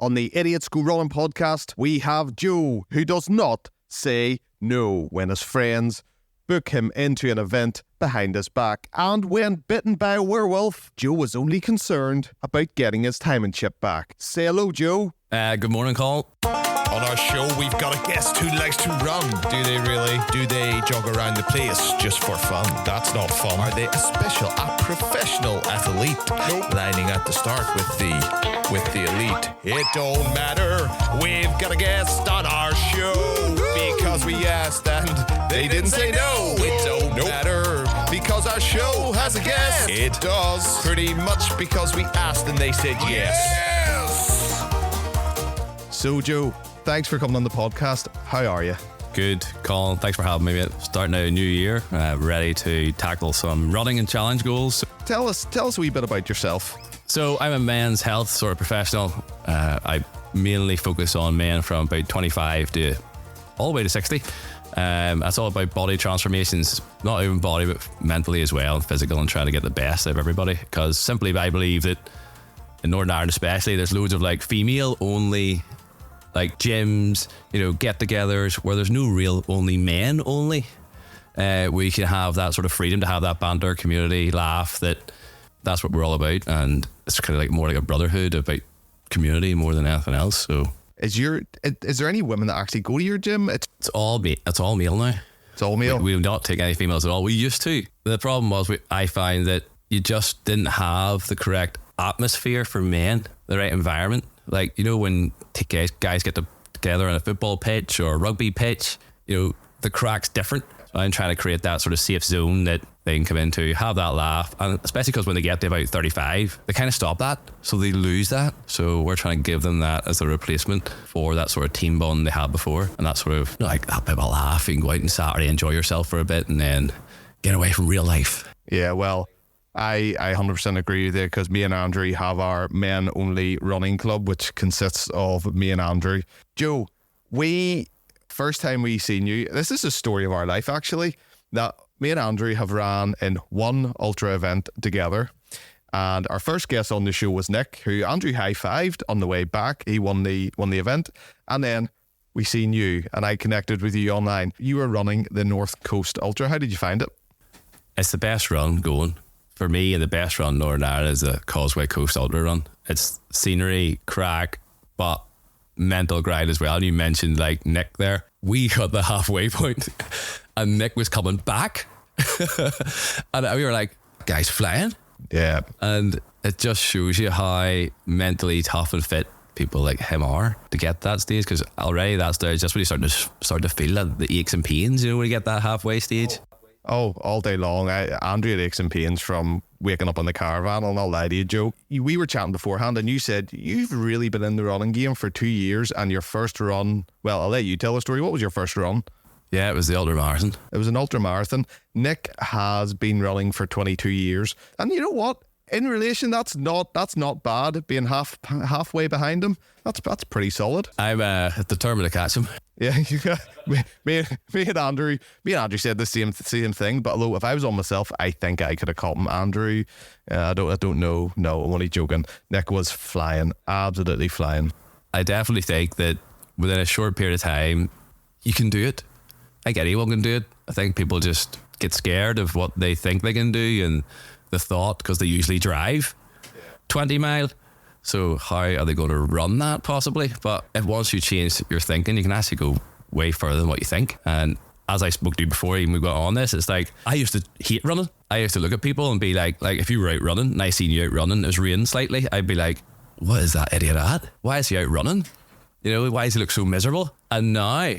On the Idiots Go Running podcast, we have Joe, who does not say no when his friends book him into an event behind his back. And when bitten by a werewolf, Joe was only concerned about getting his timing chip back. Say hello, Joe. Good morning, Colin. On our show, we've got a guest who likes to run. Do they really? Do they jog around the place just for fun? That's not fun. Are they a professional athlete? Nope. Lining at the start with the elite? It don't matter. We've got a guest on our show because we asked and they didn't say no. It don't matter because our show has a guest. It does. Pretty much because we asked and they said yes. So, Joe, thanks for coming on the podcast. How are you? Good, Colin. Thanks for having me, mate. Starting a new year, ready to tackle some running and challenge goals. Tell us a wee bit about yourself. So I'm a men's health sort of professional. I mainly focus on men from about 25 to all the way to 60. That's all about body transformations, not even body, but mentally as well, physical, and trying to get the best out of everybody. Because simply I believe that in Northern Ireland especially, there's loads of like female only like gyms, get-togethers where there's no real only men only. We can have that sort of freedom to have that banter, community, laugh. That's what we're all about, and it's kind of like more like a brotherhood about community more than anything else. So, is there any women that actually go to your gym? It's all male now. It's all male. We do not take any females at all. We used to. The problem was I find that you just didn't have the correct atmosphere for men, the right environment. Like, when guys get together on a football pitch or a rugby pitch, the crack's different. So I'm trying to create that sort of safe zone that they can come into, have that laugh. And especially because when they get to about 35, they kind of stop that. So they lose that. So we're trying to give them that as a replacement for that sort of team bond they had before. And that sort of, like that bit of a laugh. You can go out on Saturday, enjoy yourself for a bit, and then get away from real life. Yeah, well, I 100% agree with you, because me and Andrew have our men only running club, which consists of me and Andrew. Joe, first time we seen you, this is a story of our life actually, that me and Andrew have ran in one ultra event together. And our first guest on the show was Nick, who Andrew high-fived on the way back. He won the event. And then we seen you, and I connected with you online. You were running the North Coast Ultra. How did you find it? It's the best run going. For me, the best run in Northern Ireland is the Causeway Coast Ultra Run. It's scenery, crack, but mental grind as well. And you mentioned like Nick there. We got the halfway point and Nick was coming back. And we were like, guy's flying. Yeah. And it just shows you how mentally tough and fit people like him are to get that stage, because already that stage, that's when you start to feel the aches and pains, when you get that halfway stage. Oh, all day long. Andrew had aches and pains from waking up in the caravan. I'll not lie to you, Joe. We were chatting beforehand and you said you've really been in the running game for 2 years, and your first run, well, I'll let you tell the story. What was your first run? Yeah, it was the ultra marathon. It was an ultra marathon. Nick has been running for 22 years. And you know what? In relation, that's not bad. Being halfway behind him, that's pretty solid. I'm determined to catch him. Yeah, me and Andrew said the same thing. But although if I was on myself, I think I could have caught him. Andrew, I don't know. No, I'm only joking. Nick was flying, absolutely flying. I definitely think that within a short period of time, you can do it. I think anyone can do it. I think people just get scared of what they think they can do and the thought, because they usually drive 20 mile. So how are they going to run that possibly? But if once you change your thinking, you can actually go way further than what you think. And as I spoke to you before even we got on this, it's like, I used to hate running. I used to look at people and be like if you were out running and I seen you out running, it was raining slightly, I'd be like, what is that idiot at? Why is he out running? Why does he look so miserable? And now,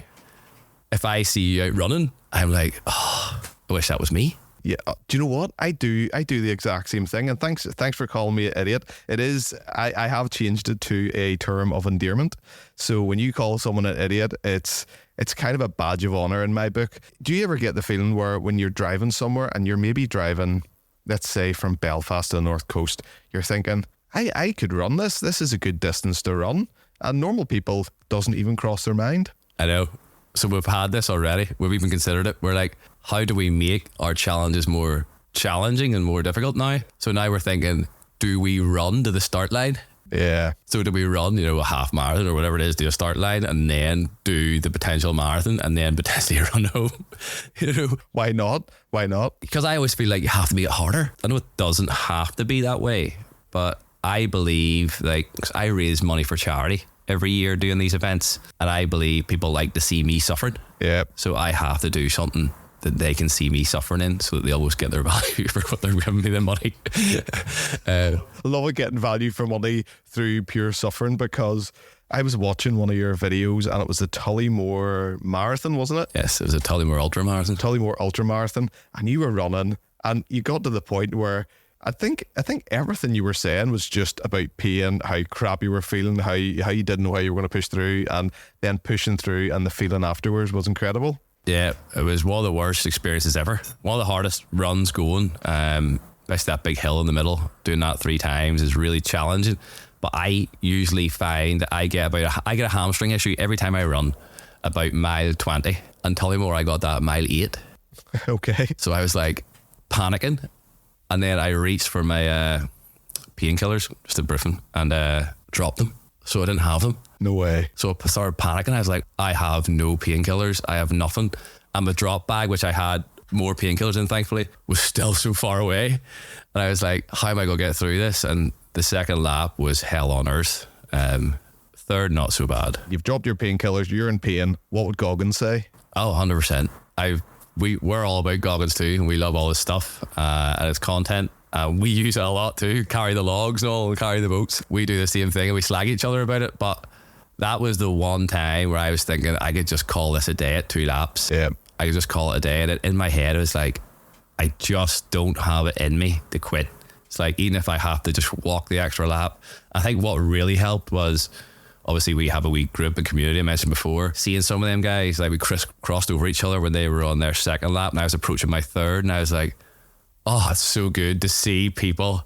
if I see you out running, I'm like, oh, I wish that was me. Yeah, do you know what? I do the exact same thing. And thanks for calling me an idiot. It is, I have changed it to a term of endearment. So when you call someone an idiot, it's kind of a badge of honor in my book. Do you ever get the feeling where when you're driving somewhere and you're maybe driving, let's say from Belfast to the North Coast, you're thinking, I could run this. This is a good distance to run. And normal people doesn't even cross their mind. I know. So we've had this already. We've even considered it. We're like, how do we make our challenges more challenging and more difficult now? So now we're thinking, do we run to the start line Yeah. So do we run, a half marathon or whatever it is, do a start line and then do the potential marathon and then potentially run home? Why not? Why not? Because I always feel like you have to make it harder. I know it doesn't have to be that way, but I believe 'cause I raise money for charity every year doing these events, and I believe people like to see me suffering. Yeah. So I have to do something that they can see me suffering in, so that they always get their value for what they're giving me the money. I love it, getting value for money through pure suffering, because I was watching one of your videos and it was the Tullymore Marathon, wasn't it? Yes, it was a Tullymore Ultra Marathon. Tullymore Ultra Marathon, and you were running, and you got to the point where I think everything you were saying was just about pain, how crap you were feeling, how you didn't know how you were going to push through, and then pushing through, and the feeling afterwards was incredible. Yeah, it was one of the worst experiences ever. One of the hardest runs going. Especially that big hill in the middle. Doing that 3 times is really challenging. But I usually find that I get a hamstring issue every time I run about mile 20. And Tullymore, I got that at mile 8. Okay. So I was like panicking, and then I reached for my painkillers, just ibuprofen, and dropped them. So I didn't have them. No way. So I started panicking. I was like, I have no painkillers. I have nothing. And the drop bag, which I had more painkillers in, thankfully, was still so far away. And I was like, how am I going to get through this? And the second lap was hell on earth. Third, not so bad. You've dropped your painkillers. You're in pain. What would Goggins say? Oh, 100%. We're all about Goggins too, and we love all his stuff and his content. We use it a lot too, carry the logs and all, and carry the boats. We do the same thing and we slag each other about it. But that was the one time where I was thinking I could just call this a day at 2 laps. Yeah. I could just call it a day. And in my head, it was like, I just don't have it in me to quit. It's like, even if I have to just walk the extra lap. I think what really helped was, obviously we have a wee group and community I mentioned before. Seeing some of them guys, like we crossed over each other when they were on their second lap, and I was approaching my third, and I was like, oh, it's so good to see people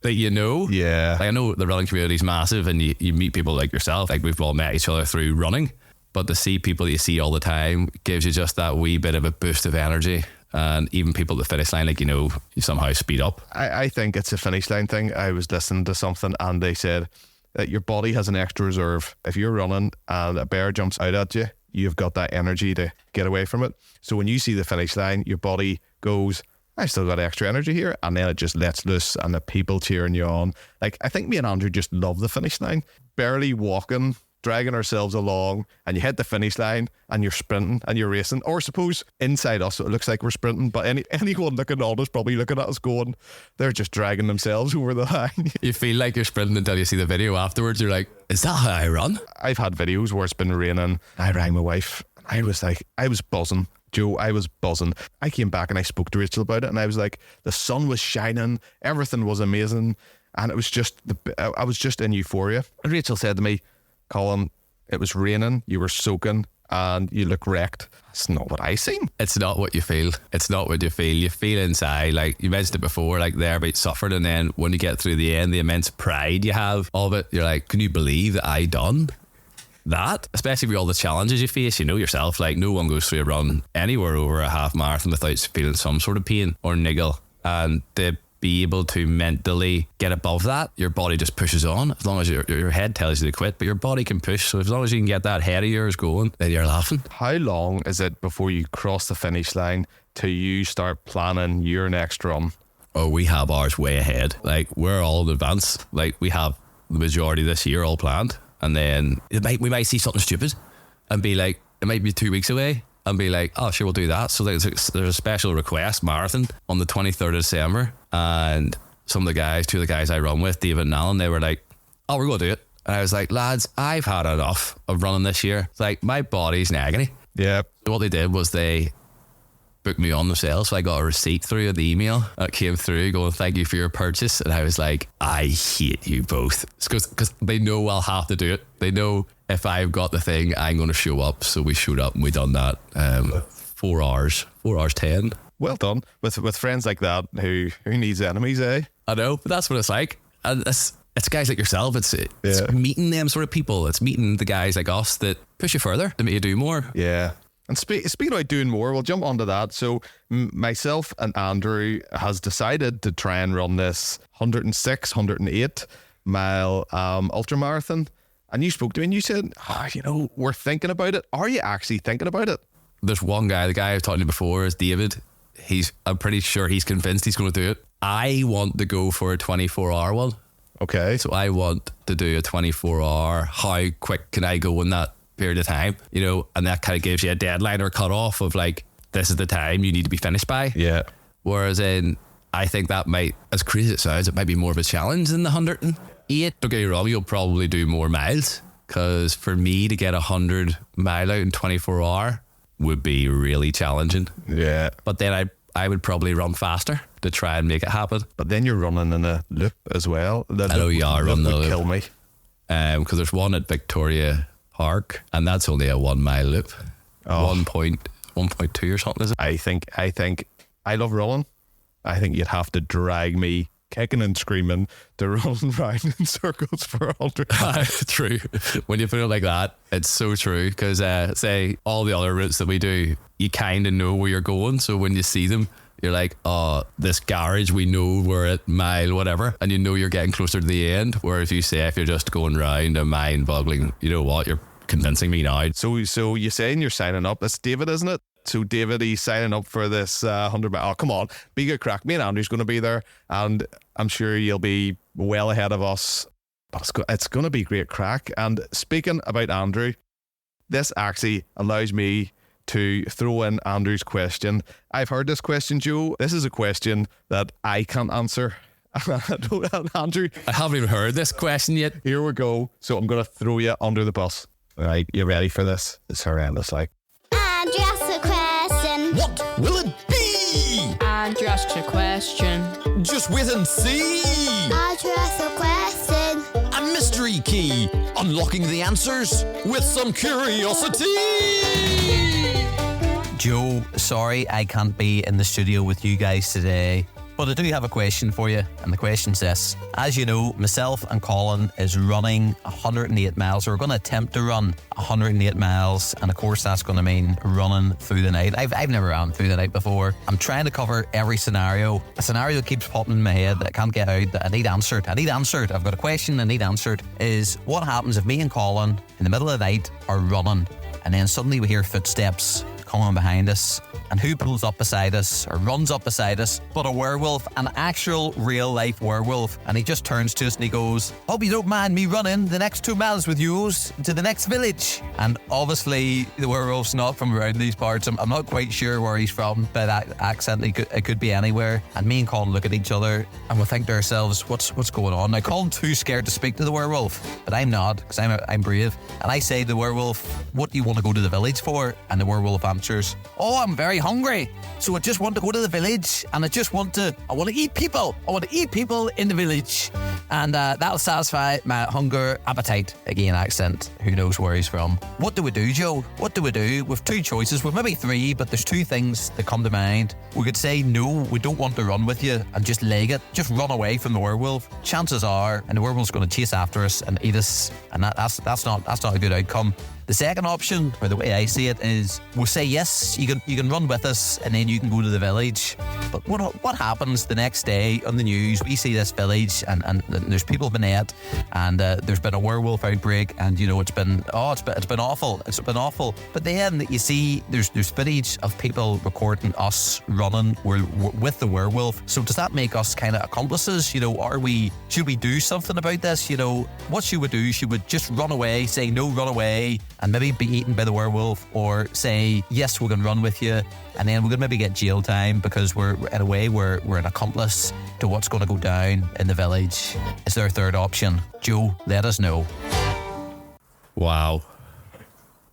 that Yeah. Like, I know the running community is massive, and you meet people like yourself. Like, we've all met each other through running, but to see people that you see all the time gives you just that wee bit of a boost of energy. And even people at the finish line, you somehow speed up. I think it's a finish line thing. I was listening to something and they said that your body has an extra reserve. If you're running and a bear jumps out at you, you've got that energy to get away from it. So when you see the finish line, your body goes, I still got extra energy here, and then it just lets loose, and the people cheering you on. Like, I think me and Andrew just love the finish line. Barely walking, dragging ourselves along, and you hit the finish line and you're sprinting and you're racing. Or suppose inside us it looks like we're sprinting, but anyone looking on us probably looking at us going, they're just dragging themselves over the line. You feel like you're sprinting until you see the video afterwards. You're like, is that how I run? I've had videos where it's been raining. I rang my wife. I was buzzing. Joe, I was buzzing. I came back and I spoke to Rachel about it, and I was like, the sun was shining, everything was amazing, and it was just I was just in euphoria. And Rachel said to me, Colin, it was raining, you were soaking, and you look wrecked. That's not what I seen. It's not what you feel. It's not what you feel. You feel inside, like you mentioned it before, like there about suffering, and then when you get through the end, the immense pride you have of it, you're like, can you believe that I done that? Especially with all the challenges you face, yourself, like no one goes through a run anywhere over a half marathon without feeling some sort of pain or niggle. And to be able to mentally get above that, your body just pushes on. As long as your head tells you to quit, but your body can push. So as long as you can get that head of yours going, then you're laughing. How long is it before you cross the finish line till you start planning your next run? Oh, we have ours way ahead. Like, we're all in advance. Like, we have the majority this year all planned. And then we might see something stupid and be like, it might be 2 weeks away, and be like, oh, sure, we'll do that. So there's a special request marathon on the 23rd of December. And two of the guys I run with, David and Alan, they were like, oh, we're going to do it. And I was like, lads, I've had enough of running this year. It's like, my body's in agony. Yeah. So what they did was they booked me on themselves. So I got a receipt through the email that came through going, thank you for your purchase. And I was like, I hate you both. Because they know I'll have to do it. They know if I've got the thing, I'm going to show up. So we showed up and we done that. 4 hours 10. Well done. With friends like that, who needs enemies, eh? I know, but that's what it's like. And it's guys like yourself. It's meeting them sort of people. It's meeting the guys like us that push you further, to make you do more. Yeah. And speaking about doing more, we'll jump onto that. So myself and Andrew has decided to try and run this 106, 108 mile ultra marathon, and you spoke to me and you said, we're thinking about it. Are you actually thinking about it? There's one guy, the guy I've talked to before is David. I'm pretty sure he's convinced he's going to do it. I want to go for a 24-hour one. Okay. So I want to do a 24-hour. How quick can I go in that period of time? And that kind of gives you a deadline or cut off of like, this is the time you need to be finished by. Yeah. Whereas I think that might, as crazy as it sounds, it might be more of a challenge than the 108. Don't get me wrong, you'll probably do more miles, because for me to get 100 mile out in 24 hour would be really challenging. Yeah. But then I would probably run faster to try and make it happen. But then you're running in a loop as well. I know you are running the loop. Kill me. Because there's one at Victoria Park, and that's only a 1 mile loop. 1.2 or something, is it? I think I love running. I think you'd have to drag me kicking and screaming to run around in circles for 100 miles. True. When you put it like that, it's so true. Because say all the other routes that we do, you kind of know where you're going. So when you see them, you're like, oh, this garage, we know we're at mile whatever, and you're getting closer to the end. Whereas if you're just going round a mind-boggling, you know what, you're convincing me now. So you're saying you're signing up. That's David, isn't it? So David, he's signing up for this 100 mile. Oh, come on, be good crack. Me and Andrew's going to be there, and I'm sure you'll be well ahead of us. But it's going to be great crack. And speaking about Andrew, this actually allows me to throw in Andrew's question. I've heard this question, Joe. This is a question that I can't answer. Andrew, I haven't even heard this question yet. Here we go. So I'm going to throw you under the bus. All right, you ready for this? It's horrendous, like. Andrew asked a question. What will it be? Andrew asked a question. Just wait and see. Andrew asked a question. A mystery key, unlocking the answers with some curiosity. Joe, sorry I can't be in the studio with you guys today, but I do have a question for you, and the question's this. As you know, myself and Colin is running 108 miles. We're going to attempt to run 108 miles, and of course that's going to mean running through the night. I've never ran through the night before. I'm trying to cover every scenario. A scenario that keeps popping in my head that I can't get out, that I need answered. I've got a question I need answered, is what happens if me and Colin in the middle of the night are running, and then suddenly we hear footsteps coming behind us, and who pulls up beside us or runs up beside us but a werewolf, an actual real life werewolf, and he just turns to us and he goes, hope you don't mind me running the next 2 miles with yous to the next village. And obviously the werewolf's not from around these parts. I'm not quite sure where he's from, but accent it could be anywhere. And me and Colin look at each other and we think to ourselves, what's going on? Now Colin's too scared to speak to the werewolf, but I'm not, because I'm brave. And I say to the werewolf, what do you want to go to the village for? And the werewolf answers, oh, I'm very hungry, so I just want to go to the village, and I want to eat people. I want to eat people in the village, and that'll satisfy my hunger appetite. Again, accent, who knows where he's from. What do we do, Joe? What do we do? We've two choices, we've maybe three, but there's two things that come to mind. We could say, no, we don't want to run with you, and just leg it, just run away from the werewolf. Chances are, and the werewolf's going to chase after us and eat us, and that's not a good outcome. The second option, or the way I see it, is we'll say yes, you can run with us, and then you can go to the village. But what happens the next day on the news? We see this village, and there's people been ate, and there's been a werewolf outbreak, and it's been awful. It's been awful. But then you see there's footage of people recording us running with the werewolf. So does that make us kind of accomplices? Should we do something about this? What should we do? Should we just run away, say no, run away, and maybe be eaten by the werewolf, or say yes, we're going to run with you, and then we're going to maybe get jail time because we're an accomplice to what's going to go down in the village? Is there a third option? Joe, let us know. Wow.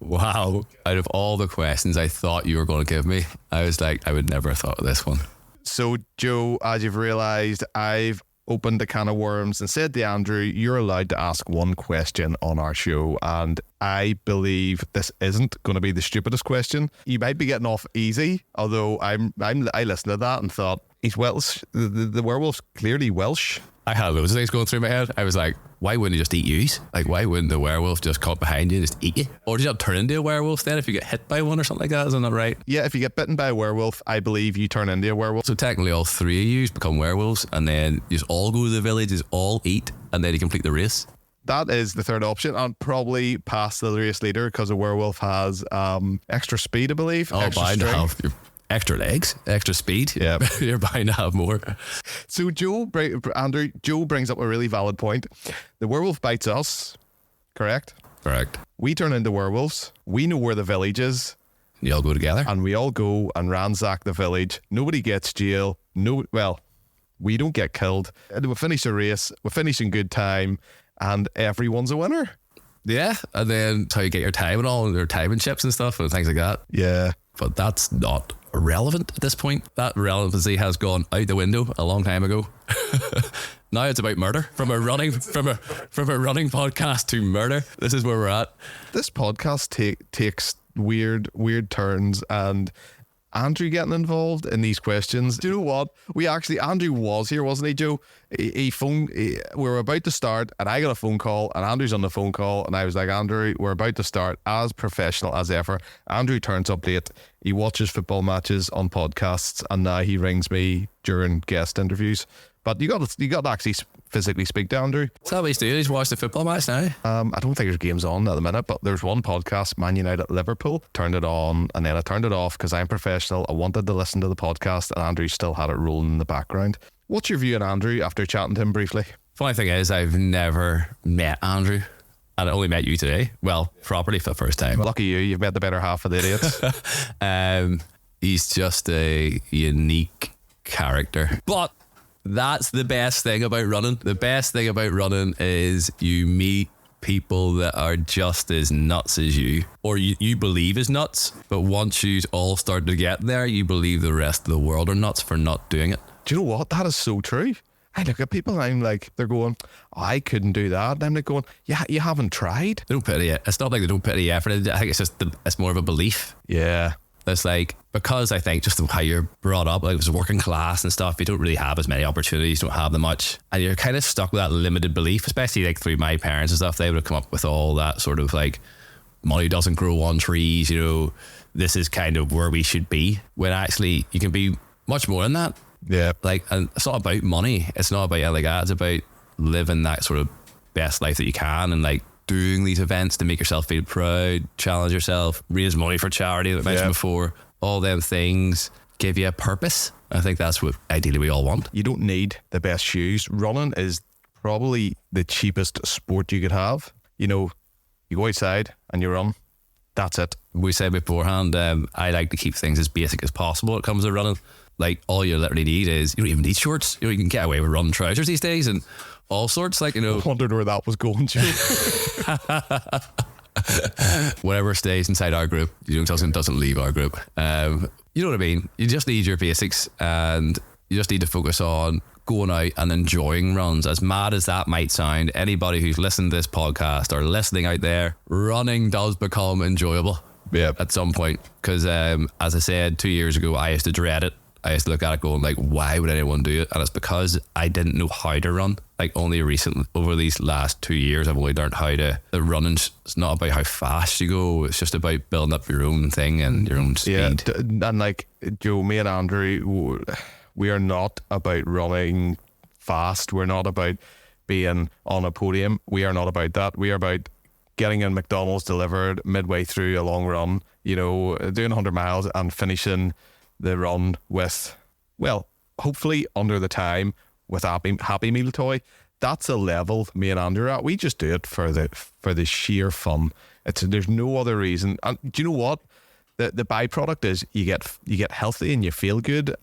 Out of all the questions I thought you were going to give me, I was like, I would never have thought of this one. So Joe, as you've realised, I've opened a can of worms and said to Andrew, you're allowed to ask one question on our show, and I believe this isn't going to be the stupidest question. You might be getting off easy, although I listened to that and thought, he's Welsh. The werewolf's clearly Welsh. I had loads of things going through my head. I was like, why wouldn't he just eat you? Like, why wouldn't the werewolf just come up behind you and just eat you? Or did you not turn into a werewolf then if you get hit by one or something like that? Isn't that right? Yeah, if you get bitten by a werewolf, I believe you turn into a werewolf. So technically all three of you become werewolves, and then you just all go to the village, just all eat, and then you complete the race. That is the third option, and probably pass the race leader because a werewolf has extra speed, I believe. Oh, extra bound to strength. have your extra legs, extra speed. Yeah. You're bound to have more. So Joe brings up a really valid point. The werewolf bites us, correct? Correct. We turn into werewolves. We know where the village is, You all go together. and we all go and ransack the village. Nobody gets jail. We don't get killed. And we finish the race. We finish in good time, and everyone's a winner. Yeah, and then that's how you get your time and all, and your timing chips and stuff and things like that. Yeah. But that's not relevant at this point. That relevancy has gone out the window a long time ago. Now it's about murder. From a running podcast to murder. This is where we're at. This podcast takes weird turns, and Andrew getting involved in these questions. Do you know what? Andrew was here, wasn't he, Joe? We were about to start, and I got a phone call, and Andrew's on the phone call, and I was like, Andrew, we're about to start, as professional as ever. Andrew turns up late. He watches football matches on podcasts, and now he rings me during guest interviews. But you got to actually physically speak to Andrew. Is that what he's doing? He's watched the football match now? I don't think there's games on at the minute, but there's one podcast, Man United Liverpool. Turned it on, and then I turned it off because I'm professional. I wanted to listen to the podcast, and Andrew still had it rolling in the background. What's your view on Andrew after chatting to him briefly? Funny thing is, I've never met Andrew. And I only met you today. Well, properly for the first time. Lucky you've met the better half of the idiots. He's just a unique character. But that's the best thing about running. The best thing about running is you meet people that are just as nuts as you, or you believe is nuts, but once you all start to get there, you believe the rest of the world are nuts for not doing it. Do you know what? That is so true. I look at people and I'm like, they're going, oh, I couldn't do that. And I'm like going, yeah, you haven't tried. They don't put it. It's not like they don't put any effort into it. I think it's just it's more of a belief. Yeah. It's like, because I think just how you're brought up, like it was working class and stuff, you don't really have as many opportunities, don't have them much, and you're kind of stuck with that limited belief, especially like through my parents and stuff. They would have come up with all that sort of like, money doesn't grow on trees, you know, this is kind of where we should be, when actually you can be much more than that. Yeah. Like, and it's not about money, it's not about anything like that, it's about living that sort of best life that you can, and like doing these events to make yourself feel proud, challenge yourself, raise money for charity that I mentioned before. All them things give you a purpose. I think that's what ideally we all want. You don't need the best shoes. Running is probably the cheapest sport you could have. You know, you go outside and you run. That's it. We said beforehand, I like to keep things as basic as possible when it comes to running. Like, all you literally need is, you don't even need shorts. You know, you can get away with running trousers these days and all sorts, like, you know. I wondered where that was going, Joe. Whatever stays inside our group, doesn't leave our group. You know what I mean? You just need your basics, and you just need to focus on going out and enjoying runs. As mad as that might sound, anybody who's listened to this podcast or listening out there, running does become enjoyable. Yeah. At some point, because as I said 2 years ago, I used to dread it. I used to look at it going like, why would anyone do it? And it's because I didn't know how to run. Like, only recently, over these last 2 years, I've only learned how to. The running's, it's not about how fast you go. It's just about building up your own thing and your own speed. Yeah, and like, Joe, me and Andrew, we are not about running fast. We're not about being on a podium. We are not about that. We are about getting in McDonald's delivered midway through a long run, you know, doing 100 miles and finishing the run with, well, hopefully under the time with Happy Meal toy. That's a level me and Andrew are at. We just do it for the sheer fun. There's no other reason. And do you know what? The byproduct is you get healthy and you feel good.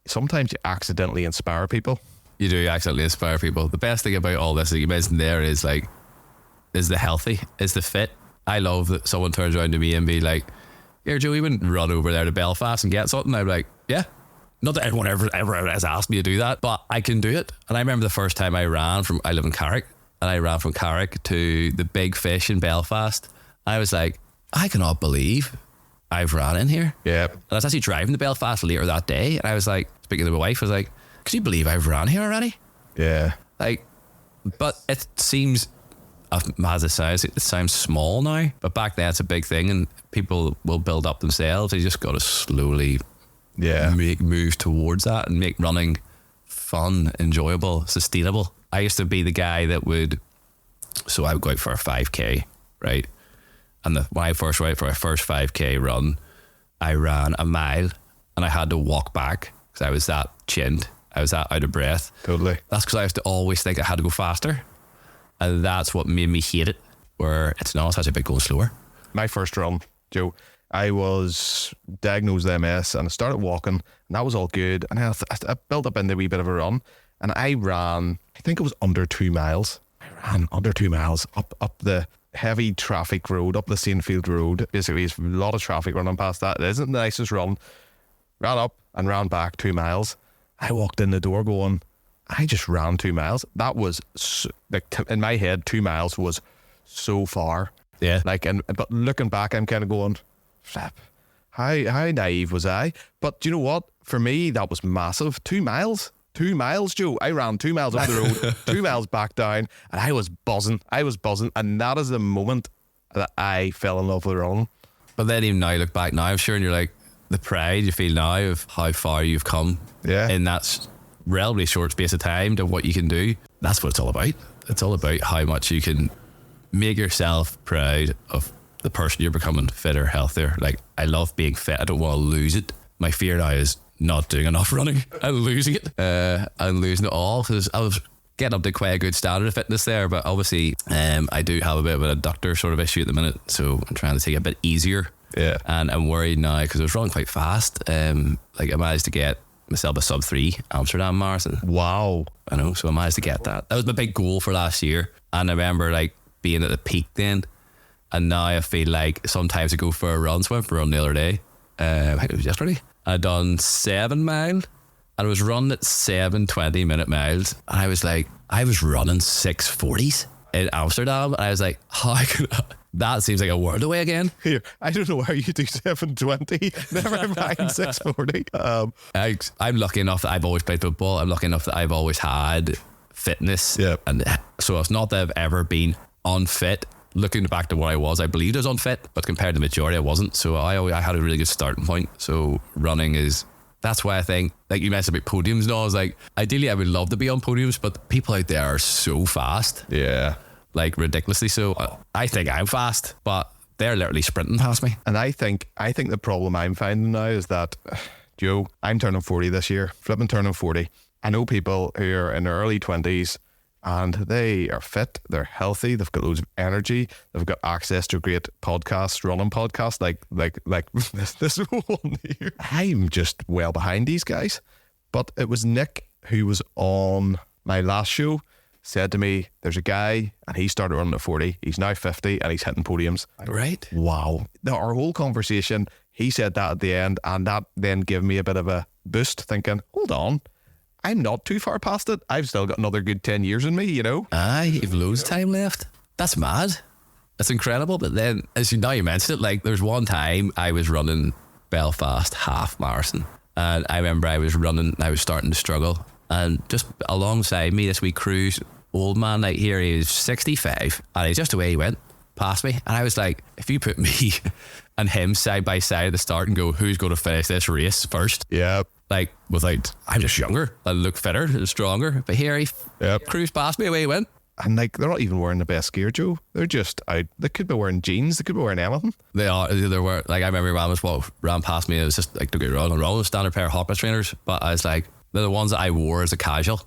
Sometimes you accidentally inspire people. You do accidentally inspire people. The best thing about all this that you mentioned there is like, is the healthy, is the fit. I love that someone turns around to me and be like, here, Joe, you wouldn't run over there to Belfast and get something? I'd be like, yeah. Not that everyone ever has asked me to do that, but I can do it. And I remember the first time I live in Carrick, and I ran from Carrick to the Big Fish in Belfast. I was like, I cannot believe I've ran in here. Yeah. And I was actually driving to Belfast later that day, and I was like, speaking to my wife, I was like, can you believe I've ran here already? Yeah. Like, but it seems, as it sounds small now, but back then it's a big thing, and people will build up themselves. They just got to slowly move towards that and make running fun, enjoyable, sustainable. I used to be the guy that would, so I would go out for a 5K, right? And when I first went out for my first 5K run, I ran a mile and I had to walk back because I was that chinned. I was that out of breath. Totally. That's because I used to always think I had to go faster. And that's what made me hate it, where it's not such a bit going slower. My first run, Joe, I was diagnosed with MS and I started walking, and that was all good. And I built up into a wee bit of a run, and I ran, I think it was under 2 miles. I ran under 2 miles up the heavy traffic road, up the Saintfield Road. Basically, there's a lot of traffic running past that. It isn't the nicest run. Ran up and ran back 2 miles. I walked in the door going, I just ran 2 miles. That was, in my head, 2 miles was so far. Yeah. But looking back, I'm kind of going, flap, how naive was I? But do you know what? For me, that was massive. 2 miles. 2 miles, Joe. I ran 2 miles up the road, 2 miles back down, and I was buzzing. And that is the moment that I fell in love with running. But then even now, you look back now, I'm sure, and you're like, the pride you feel now of how far you've come in that relatively short space of time to what you can do. That's what it's all about. It's all about how much you can make yourself proud of the person you're becoming, fitter, healthier. Like, I love being fit. I don't want to lose it. My fear now is not doing enough running and losing it. And losing it all, because I was getting up to quite a good standard of fitness there, but obviously I do have a bit of an adductor sort of issue at the minute, so I'm trying to take it a bit easier. Yeah. And I'm worried now because I was running quite fast. I managed to get myself a sub-3 Amsterdam marathon. Wow. I know, so I managed to get that. That was my big goal for last year. And I remember being at the peak then, and now I feel like sometimes I go for a run. So I went for a run the other day. I think it was yesterday. I'd done 7 mile, and I was running at 7 20-minute miles, and I was running 6:40s in Amsterdam, and I was like, how could I? That seems like a world away again. Here, I don't know how you do 7:20. Never mind 6:40. I'm lucky enough that I've always played football. I'm lucky enough that I've always had fitness. Yep. And so it's not that I've ever been unfit. Looking back to what I was, I believed I was unfit, but compared to the majority, I wasn't. So I had a really good starting point. So running that's why I think, like you mentioned about podiums and all, I was like, ideally I would love to be on podiums, but the people out there are so fast. Yeah. Like ridiculously so. I think I'm fast, but they're literally sprinting past me. And I think the problem I'm finding now is that, Joe, I'm turning 40 this year, flipping turning 40. I know people who are in their early 20s and they are fit, they're healthy, they've got loads of energy, they've got access to great podcasts, running podcasts like this one here. I'm just well behind these guys. But it was Nick who was on my last show, said to me, there's a guy and he started running at 40, he's now 50 and he's hitting podiums. Right. Wow. Now, our whole conversation, he said that at the end, and that then gave me a bit of a boost, thinking, hold on, I'm not too far past it. I've still got another good 10 years in me, you know? Aye, you've loads of time left. That's mad. That's incredible. But then, now you mentioned it, there's one time I was running Belfast half marathon, and I remember I was starting to struggle, and just alongside me this wee cruise old man here, he was 65, and he's just away he went past me, and I was like, if you put me and him side by side at the start and go, who's going to finish this race first? Yeah. I'm just younger, I look fitter and stronger, but here he cruised past me, away he went. And they're not even wearing the best gear, Joe. They're just out. They could be wearing jeans. They could be wearing anything. They were I remember ran past me. It was just don't get me wrong, I'm rolling standard pair of Hopper trainers, but I was like, they're the ones that I wore as a casual,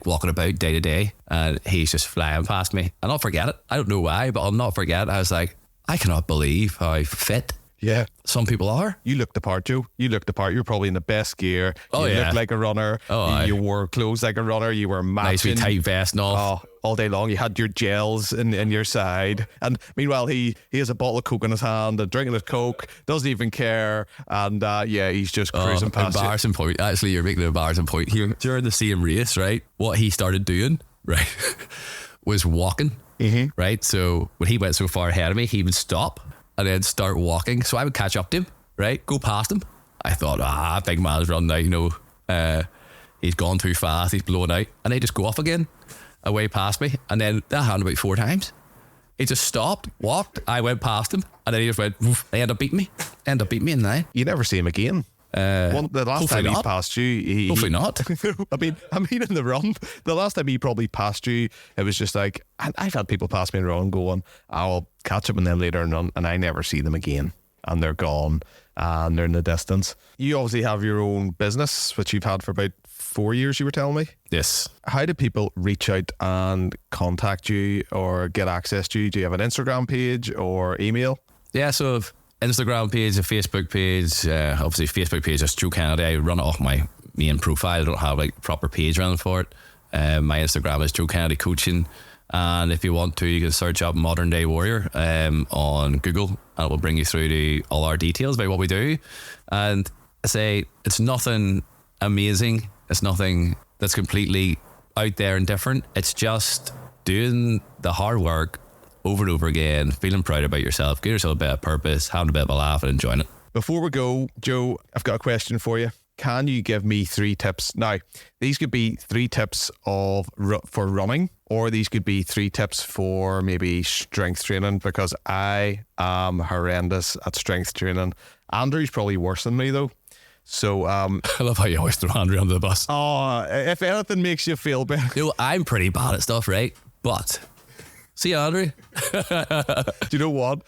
walking about day to day, and he's just flying past me, and I'll forget it. I don't know why, but I'll not forget. I was like, I cannot believe how fit Yeah. some people are. You looked the part, Joe. You looked the part. You're probably in the best gear. Oh, you yeah. looked like a runner. Oh, you wore clothes like a runner. You were Nice wee matching. tight vest and all. All day long. You had your gels in your side. And meanwhile, he has a bottle of Coke in his hand and drinking his Coke, doesn't even care. And he's just cruising past you. Embarrassing point. Actually, you're making an embarrassing point here. During the same race, right, what he started doing, right, was walking. Mm-hmm. Right? So when he went so far ahead of me, he would stop and then start walking. So I would catch up to him, right? Go past him. I thought, big man's run now, he's gone too fast, he's blown out, and they just go off again, away past me, and then that happened about 4 times. He just stopped, walked, I went past him, and then he just went, woof. They end up beating me in the line. You never see him again. The last time he passed you, hopefully not. I mean, in the run, the last time he probably passed you, it was just like, I've had people pass me in the run going, I'll catch up with them later and run, and I never see them again, and they're gone, and they're in the distance. You obviously have your own business, which you've had for about 4 years, you were telling me. Yes. How do people reach out and contact you or get access to you? Do you have an Instagram page or email? Yeah, so Instagram page, a Facebook page, obviously Facebook page is Joe Kennedy. I run it off my main profile. I don't have like proper page running for it. My Instagram is Joe Kennedy Coaching, and if you want to, you can search up Modern Day Warrior on Google, and it will bring you through to all our details about what we do. And I say it's nothing amazing. It's nothing that's completely out there and different. It's just doing the hard work over and over again, feeling proud about yourself, give yourself a bit of purpose, having a bit of a laugh and enjoying it. Before we go, Joe, I've got a question for you. Can you give me 3 tips? Now, these could be 3 tips for running, or these could be 3 tips for maybe strength training, because I am horrendous at strength training. Andrew's probably worse than me, though. So I love how you always throw Andrew under the bus. Oh, if anything makes you feel better. You know, I'm pretty bad at stuff, right? But see, Andrew. Do you know what?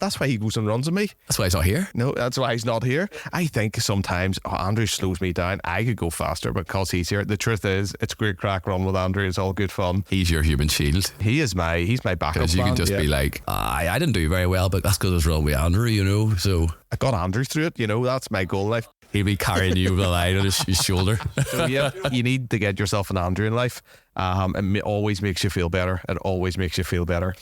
That's why he goes and runs with me. That's why he's not here. No, that's why he's not here. I think sometimes Andrew slows me down. I could go faster because he's here. The truth is, it's great crack run with Andrew. It's all good fun. He's your human shield. He's my backup. Because you can just be like, I didn't do very well, but that's because I was wrong with Andrew, you know. So I got Andrew through it. You know, that's my goal in life. He'll be carrying you over the line on his shoulder. So yeah, you need to get yourself an Andrew in life. It always makes you feel better. It always makes you feel better.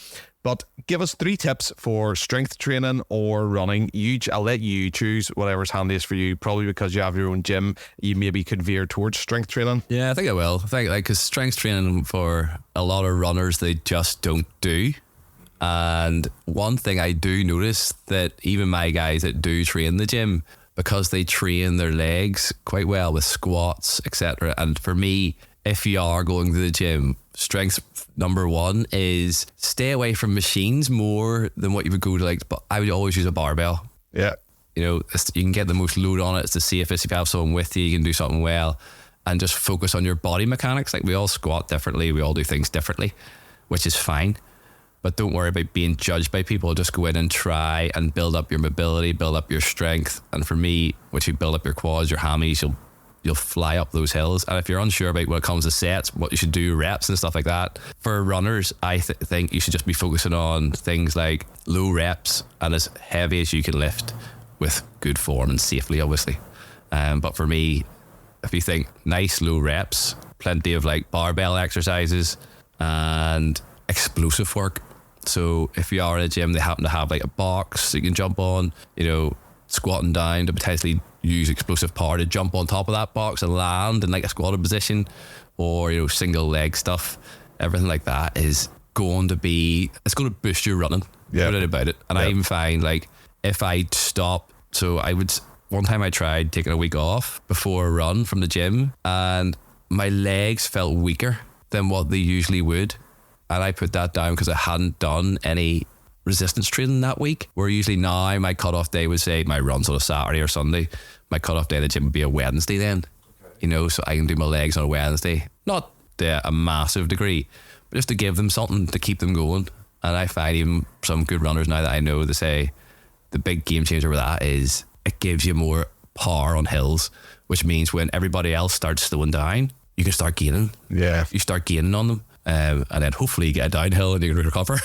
But give us 3 tips for strength training or running. I'll let you choose whatever's handiest for you. Probably because you have your own gym, you maybe could veer towards strength training. Yeah, I think I will. I think because strength training for a lot of runners, they just don't do. And one thing I do notice that even my guys that do train the gym, because they train their legs quite well with squats, etc. And for me, if you are going to the gym, strength number 1 is stay away from machines more than what you would go to. But I would always use a barbell. Yeah. You know, you can get the most load on it. It's the safest. If you have someone with you, you can do something well, and just focus on your body mechanics. Like, we all squat differently. We all do things differently, which is fine. But don't worry about being judged by people. Just go in and try and build up your mobility, build up your strength. And for me, once you build up your quads, your hammies, you'll fly up those hills. And if you're unsure about when it comes to sets, what you should do, reps and stuff like that, for runners, I think you should just be focusing on things like low reps and as heavy as you can lift with good form and safely, obviously. But for me, if you think nice low reps, plenty of like barbell exercises and explosive work. So if you are in a gym, they happen to have like a box that you can jump on, you know, squatting down to potentially use explosive power to jump on top of that box and land in like a squatted position, or, you know, single leg stuff. Everything like that is going to boost your running. Yeah. No doubt about it. And I even find, like, if I stop, one time I tried taking a week off before a run from the gym, and my legs felt weaker than what they usually would. And I put that down because I hadn't done any resistance training that week. Where usually now my cutoff day would say my runs on a Saturday or Sunday. My cutoff day in the gym would be a Wednesday then. Okay. You know, so I can do my legs on a Wednesday. Not to a massive degree, but just to give them something to keep them going. And I find even some good runners now that I know, they say the big game changer with that is it gives you more power on hills, which means when everybody else starts slowing down, you can start gaining. Yeah. You start gaining on them. And then hopefully you get a downhill and you can recover.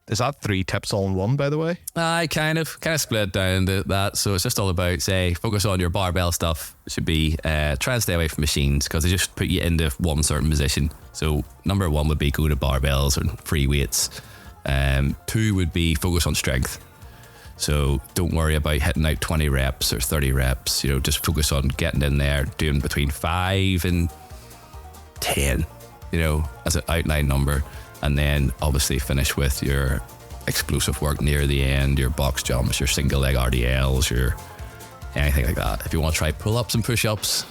Is that 3 tips all in one, by the way? I kind of split it down into that. So it's just all about, say, focus on your barbell stuff. It should be try and stay away from machines because they just put you into one certain position. So number 1 would be go to barbells and free weights. 2 would be focus on strength. So don't worry about hitting out 20 reps or 30 reps. You know, just focus on getting in there, doing between 5 and 10, you know, as an outline number, and then obviously finish with your explosive work near the end, your box jumps, your single leg RDLs, your anything like that. If you want to try pull-ups and push-ups,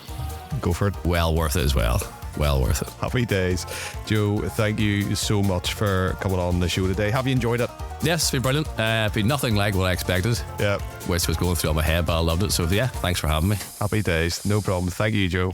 Go for it. well worth it as well. Well worth it. Happy days. Joe, thank you so much for coming on the show today. Have you enjoyed it? Yes, it's been brilliant. It's been nothing like what I expected, Yeah. which was going through my head, but I loved it. So yeah, thanks for having me. Happy days. No problem. Thank you, Joe.